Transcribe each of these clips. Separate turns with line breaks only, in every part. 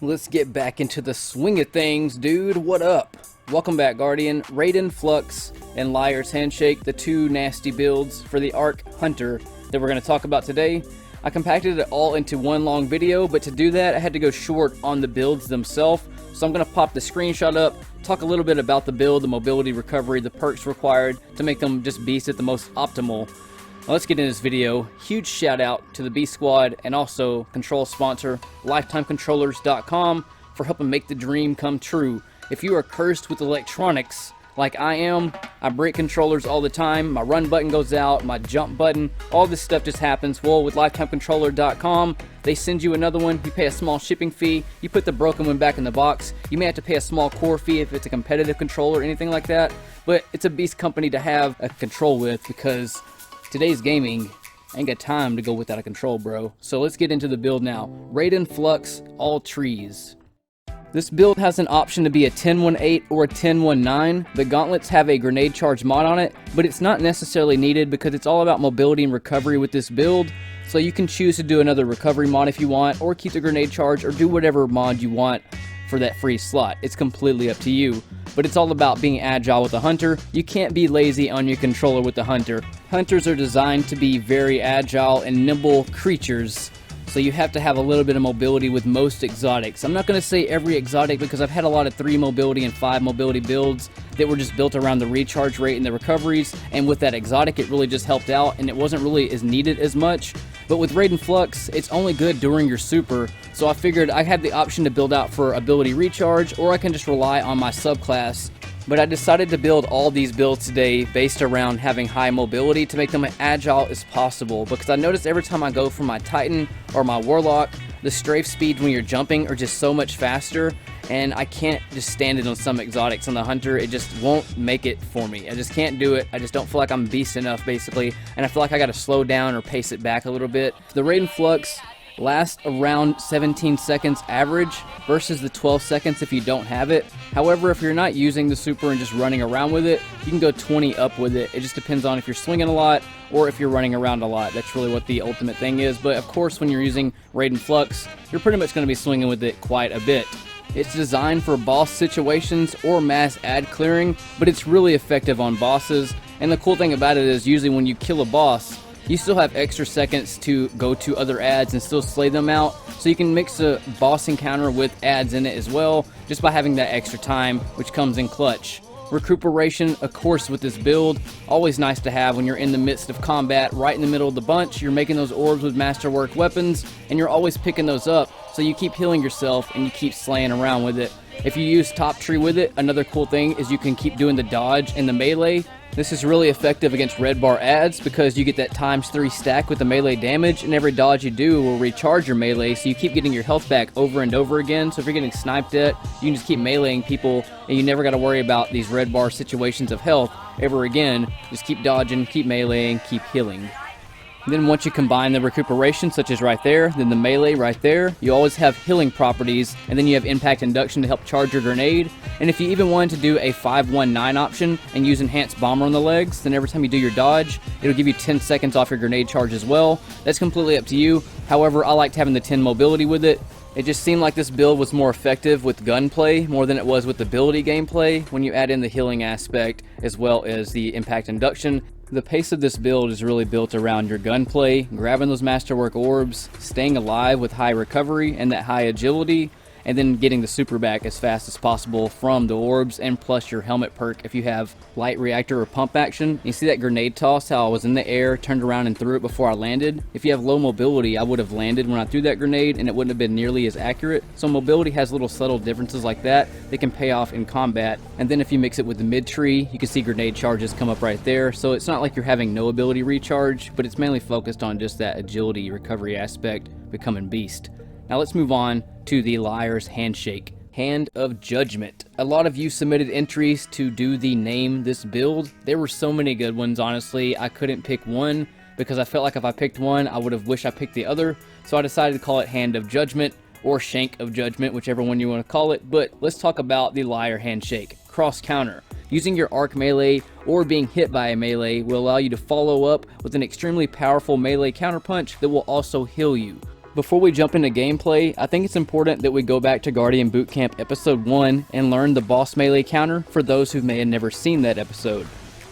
Let's get back into the swing of things, dude. What up? Welcome back, Guardian. Raiden Flux and Liar's Handshake, the two nasty builds for the Arc Hunter that we're going to talk about today. I compacted it all into one long video, but to do that, I had to go short on the builds themselves. So I'm going to pop the screenshot up, talk a little bit about the build, the mobility recovery, the perks required to make them just beast at the most optimal. Now let's get into this video. Huge shout out to the B Squad and also control sponsor lifetimecontrollers.com for helping make the dream come true. If you are cursed with electronics like I am, I break controllers all the time. My run button goes out, my jump button, all this stuff just happens. Well, with lifetimecontroller.com, they send you another one. You pay a small shipping fee. You put the broken one back in the box. You may have to pay a small core fee if it's a competitive controller or anything like that. But it's a beast company to have a control with because today's gaming ain't got time to go without a control, bro. So let's get into the build now. Raiden Flux, all trees. This build has an option to be a 10-1-8 or a 10-1-9. The gauntlets have a grenade charge mod on it, but it's not necessarily needed because it's all about mobility and recovery with this build. So you can choose to do another recovery mod if you want, or keep the grenade charge, or do whatever mod you want for that free slot. It's completely up to you. But it's all about being agile with the Hunter. You can't be lazy on your controller with the Hunter. Hunters are designed to be very agile and nimble creatures, so you have to have a little bit of mobility with most exotics. I'm not going to say every exotic because I've had a lot of 3 mobility and 5 mobility builds that were just built around the recharge rate and the recoveries, and with that exotic it really just helped out and it wasn't really as needed as much. But with Raiden Flux, it's only good during your super, so I figured I had the option to build out for ability recharge, or I can just rely on my subclass. But I decided to build all these builds today based around having high mobility to make them as agile as possible, because I noticed every time I go for my Titan or my Warlock, the strafe speed when you're jumping are just so much faster, and I can't just stand it on some exotics on the Hunter. It just won't make it for me. I just can't do it. I just don't feel like I'm beast enough, basically, and I feel like I gotta slow down or pace it back a little bit. The Raiden Flux lasts around 17 seconds average versus the 12 seconds if you don't have it. However, if you're not using the super and just running around with it, you can go 20 up with it. It just depends on if you're swinging a lot or if you're running around a lot. That's really what the ultimate thing is. But of course, when you're using Raiden Flux, you're pretty much going to be swinging with it quite a bit. It's designed for boss situations or mass ad clearing, but it's really effective on bosses. And the cool thing about it is usually when you kill a boss, you still have extra seconds to go to other ads and still slay them out. So you can mix a boss encounter with ads in it as well, just by having that extra time, which comes in clutch. Recuperation, of course, with this build, always nice to have when you're in the midst of combat, right in the middle of the bunch. You're making those orbs with masterwork weapons, and you're always picking those up, so you keep healing yourself and you keep slaying around with it. If you use top tree with it, another cool thing is you can keep doing the dodge and the melee. This is really effective against red bar ads because you get that ×3 stack with the melee damage, and every dodge you do will recharge your melee, so you keep getting your health back over and over again. So if you're getting sniped at, you can just keep meleeing people and you never got to worry about these red bar situations of health ever again. Just keep dodging, keep meleeing, keep healing. Then once you combine the recuperation, such as right there, then the melee right there, you always have healing properties, and then you have impact induction to help charge your grenade. And if you even wanted to do a 5-1-9 option and use enhanced bomber on the legs, then every time you do your dodge, it'll give you 10 seconds off your grenade charge as well. That's completely up to you. However, I liked having the 10 mobility with it. It just seemed like this build was more effective with gunplay more than it was with ability gameplay when you add in the healing aspect as well as the impact induction. The pace of this build is really built around your gunplay, grabbing those masterwork orbs, staying alive with high recovery and that high agility, and then getting the super back as fast as possible from the orbs, and plus your helmet perk if you have light reactor or pump action. You see that grenade toss, how I was in the air, turned around and threw it before I landed? If you have low mobility, I would have landed when I threw that grenade and it wouldn't have been nearly as accurate. So mobility has little subtle differences like that that can pay off in combat. And then if you mix it with the mid tree, you can see grenade charges come up right there. So it's not like you're having no ability recharge, but it's mainly focused on just that agility recovery aspect becoming beast. Now let's move on to the Liar's Handshake, Hand of Judgment. A lot of you submitted entries to do the name this build. There were so many good ones, honestly. I couldn't pick one because I felt like if I picked one, I would have wished I picked the other. So I decided to call it Hand of Judgment or Shank of Judgment, whichever one you want to call it. But let's talk about the Liar Handshake. Cross counter. Using your arc melee or being hit by a melee will allow you to follow up with an extremely powerful melee counterpunch that will also heal you. Before we jump into gameplay, I think it's important that we go back to Guardian Bootcamp episode 1 and learn the boss melee counter for those who may have never seen that episode.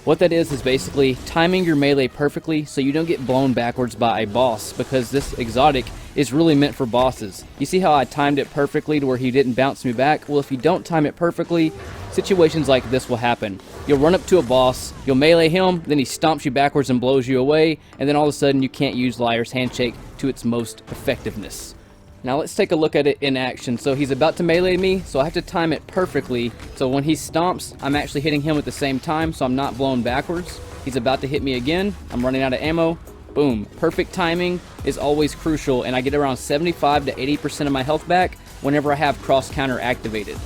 What that is basically timing your melee perfectly so you don't get blown backwards by a boss, because this exotic is really meant for bosses. You see how I timed it perfectly to where he didn't bounce me back? Well, if you don't time it perfectly, situations like this will happen. You'll run up to a boss, you'll melee him, then he stomps you backwards and blows you away, and then all of a sudden you can't use Liar's Handshake to its most effectiveness. Now let's take a look at it in action. So he's about to melee me, so I have to time it perfectly. So when he stomps, I'm actually hitting him at the same time, so I'm not blown backwards. He's about to hit me again. I'm running out of ammo. Boom. Perfect timing is always crucial, and I get around 75 to 80% of my health back whenever I have cross counter activated.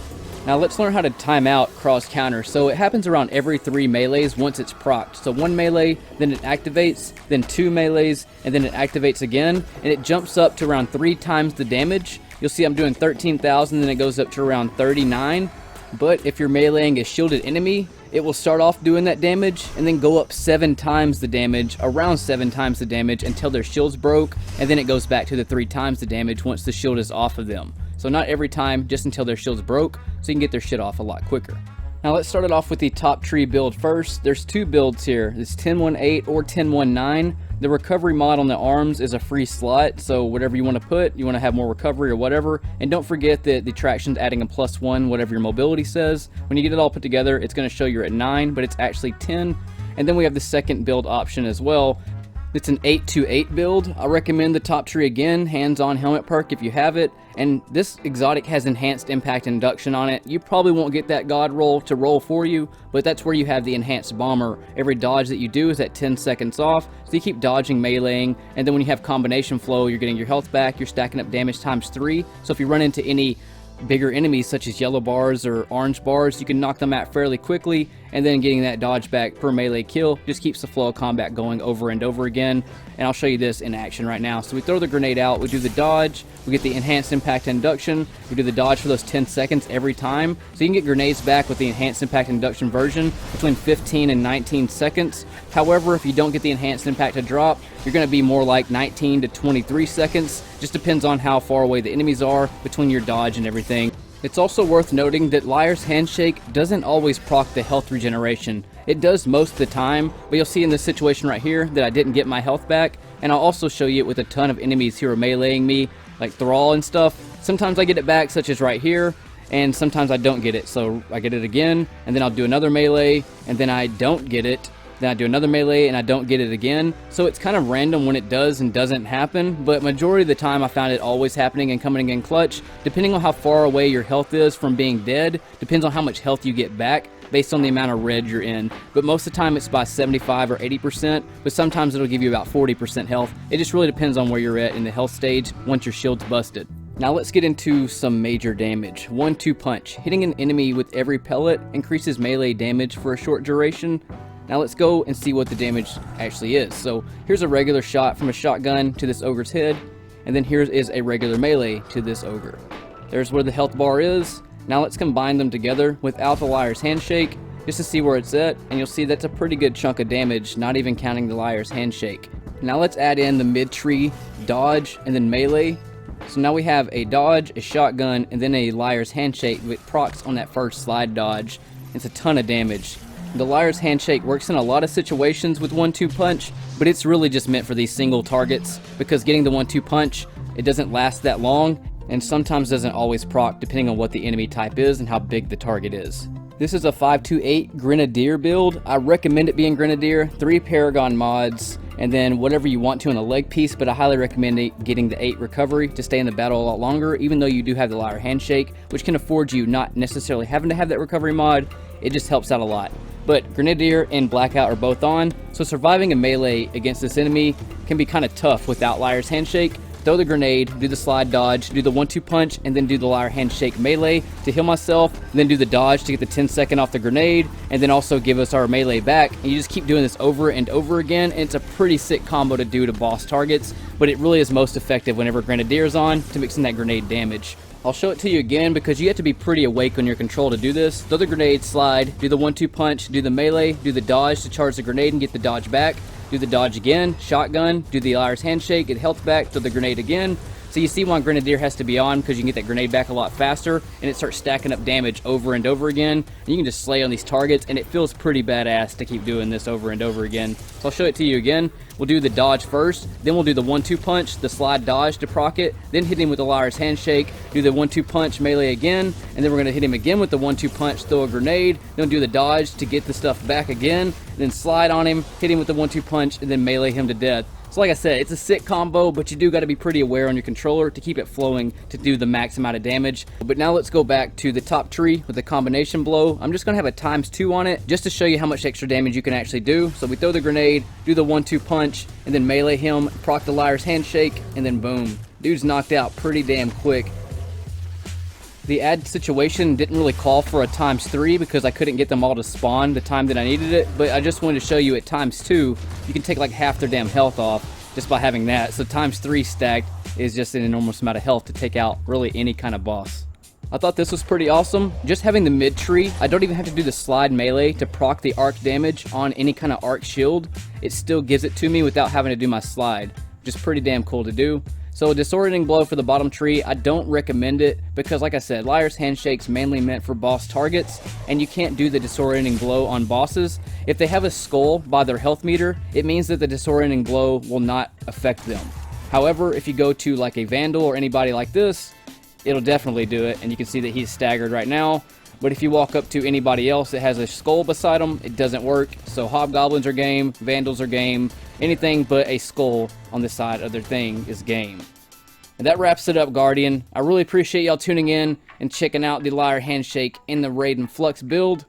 Now let's learn how to time out cross counter. So it happens around every 3 melees once it's procced. So 1 melee, then it activates, then 2 melees, and then it activates again, and it jumps up to around 3 times the damage. You'll see I'm doing 13,000, then it goes up to around 39. But if you're meleeing a shielded enemy, it will start off doing that damage and then go up 7 times the damage, around 7 times the damage until their shield's broke, and then it goes back to the 3 times the damage once the shield is off of them. So not every time, just until their shield's broke, so you can get their shit off a lot quicker. Now let's start it off with the top tree build first. There's 2 builds here. It's 10-1-8 or 10-1-9. The recovery mod on the arms is a free slot, so whatever you want to put, you want to have more recovery or whatever. And don't forget that the traction's adding a +1, whatever your mobility says. When you get it all put together, it's going to show you're at 9, but it's actually 10. And then we have the second build option as well. It's an 8-2-8 build. I recommend the top tree again, hands-on helmet perk if you have it. And this exotic has enhanced impact induction on it. You probably won't get that god roll to roll for you, but that's where you have the enhanced bomber. Every dodge that you do is at 10 seconds off, so you keep dodging, meleeing, and then when you have combination flow, you're getting your health back, you're stacking up damage times 3. So if you run into any bigger enemies such as yellow bars or orange bars, you can knock them out fairly quickly, and then getting that dodge back per melee kill just keeps the flow of combat going over and over again. And I'll show you this in action right now. So we throw the grenade out, we do the dodge, we get the enhanced impact induction, we do the dodge for those 10 seconds every time. So you can get grenades back with the enhanced impact induction version between 15 and 19 seconds. However, if you don't get the enhanced impact to drop, you're going to be more like 19 to 23 seconds. Just depends on how far away the enemies are between your dodge and everything. It's also worth noting that Liar's Handshake doesn't always proc the health regeneration. It does most of the time, but you'll see in this situation right here that I didn't get my health back, and I'll also show you it with a ton of enemies who are meleeing me, like Thrall and stuff. Sometimes I get it back, such as right here, and sometimes I don't get it. So I get it again, and then I'll do another melee, and then I don't get it. Then I do another melee and I don't get it again. So it's kind of random when it does and doesn't happen, but majority of the time I found it always happening and coming in clutch. Depending on how far away your health is from being dead, depends on how much health you get back based on the amount of red you're in. But most of the time it's by 75 or 80%, but sometimes it'll give you about 40% health. It just really depends on where you're at in the health stage once your shield's busted. Now let's get into some major damage. 1-2 punch. Hitting an enemy with every pellet increases melee damage for a short duration. Now let's go and see what the damage actually is. So here's a regular shot from a shotgun to this ogre's head, and then here is a regular melee to this ogre. There's where the health bar is. Now let's combine them together without the Liar's Handshake just to see where it's at, and you'll see that's a pretty good chunk of damage, not even counting the Liar's Handshake. Now let's add in the mid-tree dodge and then melee. So now we have a dodge, a shotgun, and then a Liar's Handshake with procs on that first slide dodge. It's a ton of damage. The Liar's Handshake works in a lot of situations with 1-2 punch, but it's really just meant for these single targets, because getting the 1-2 punch, it doesn't last that long, and sometimes doesn't always proc depending on what the enemy type is and how big the target is. This is a 5-2-8 Grenadier build. I recommend it being Grenadier, 3 Paragon mods, and then whatever you want to in a leg piece, but I highly recommend getting the 8 recovery to stay in the battle a lot longer, even though you do have the Liar Handshake, which can afford you not necessarily having to have that recovery mod. It just helps out a lot. But Grenadier and Blackout are both on, so surviving a melee against this enemy can be kind of tough without Liar's Handshake. Throw the grenade, do the slide dodge, do the 1-2 punch, and then do the Liar Handshake melee to heal myself, then do the dodge to get the 10-second off the grenade, and then also give us our melee back. And you just keep doing this over and over again, and it's a pretty sick combo to do to boss targets, but it really is most effective whenever Grenadier's on to mix in that grenade damage. I'll show it to you again because you have to be pretty awake on your control to do this. Throw the grenade, slide, do the 1-2 punch, do the melee, do the dodge to charge the grenade and get the dodge back. Do the dodge again, shotgun, do the Liar's Handshake, get health back, throw the grenade again, So you see why Grenadier has to be on, because you can get that grenade back a lot faster, and it starts stacking up damage over and over again. And you can just slay on these targets, and it feels pretty badass to keep doing this over and over again. So I'll show it to you again. We'll do the dodge first, then we'll do the 1-2 punch, the slide dodge to proc it, then hit him with the Liar's Handshake, do the 1-2 punch melee again, and then we're going to hit him again with the 1-2 punch, throw a grenade, then do the dodge to get the stuff back again, then slide on him, hit him with the 1-2 punch, and then melee him to death. So like I said, it's a sick combo, but you do got to be pretty aware on your controller to keep it flowing to do the max amount of damage. But now let's go back to the top tree with the combination blow. I'm just going to have a ×2 on it just to show you how much extra damage you can actually do. So we throw the grenade, do the 1-2 punch, and then melee him, proc the Liar's Handshake, and then boom. Dude's knocked out pretty damn quick. The ad situation didn't really call for a ×3 because I couldn't get them all to spawn the time that I needed it, but I just wanted to show you at ×2, you can take like half their damn health off just by having that. So ×3 stacked is just an enormous amount of health to take out really any kind of boss. I thought this was pretty awesome. Just having the mid tree, I don't even have to do the slide melee to proc the arc damage on any kind of arc shield. It still gives it to me without having to do my slide. Just pretty damn cool to do. So a disorienting blow for the bottom tree, I don't recommend it because like I said, Liar's Handshake's mainly meant for boss targets, and you can't do the disorienting blow on bosses. If they have a skull by their health meter, it means that the disorienting blow will not affect them. However, if you go to like a Vandal or anybody like this, it'll definitely do it, and you can see that he's staggered right now. But if you walk up to anybody else that has a skull beside them, it doesn't work. So Hobgoblins are game, Vandals are game, anything but a skull on the side of their thing is game. And that wraps it up, Guardian. I really appreciate y'all tuning in and checking out the Liar Handshake in the Raiden Flux build.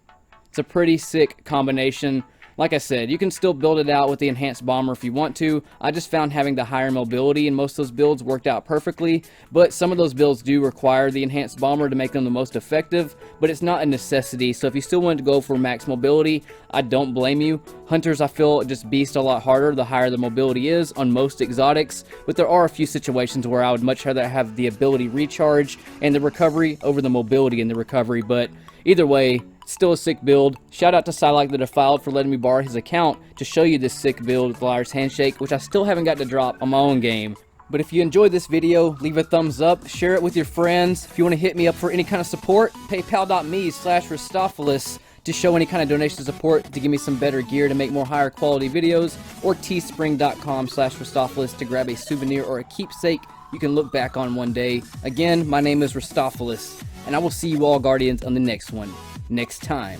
It's a pretty sick combination. Like I said, you can still build it out with the enhanced bomber if you want to. I just found having the higher mobility in most of those builds worked out perfectly, but some of those builds do require the enhanced bomber to make them the most effective, but it's not a necessity. So if you still wanted to go for max mobility, I don't blame you. Hunters, I feel, just beast a lot harder the higher the mobility is on most exotics, but there are a few situations where I would much rather have the ability recharge and the recovery over the mobility and the recovery. But either way, still a sick build. Shout out to Psylike the Defiled for letting me borrow his account to show you this sick build with Liar's Handshake, which I still haven't got to drop on my own game. But if you enjoyed this video, leave a thumbs up, share it with your friends. If you want to hit me up for any kind of support, paypal.me/Ristophilis to show any kind of donation support to give me some better gear to make more higher quality videos, or teespring.com/Ristophilis to grab a souvenir or a keepsake you can look back on one day. Again, my name is Ristophilis, and I will see you all, Guardians, on the next one. Next time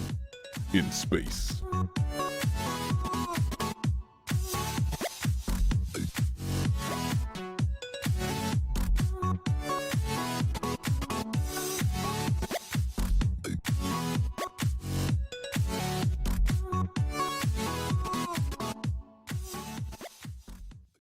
in space.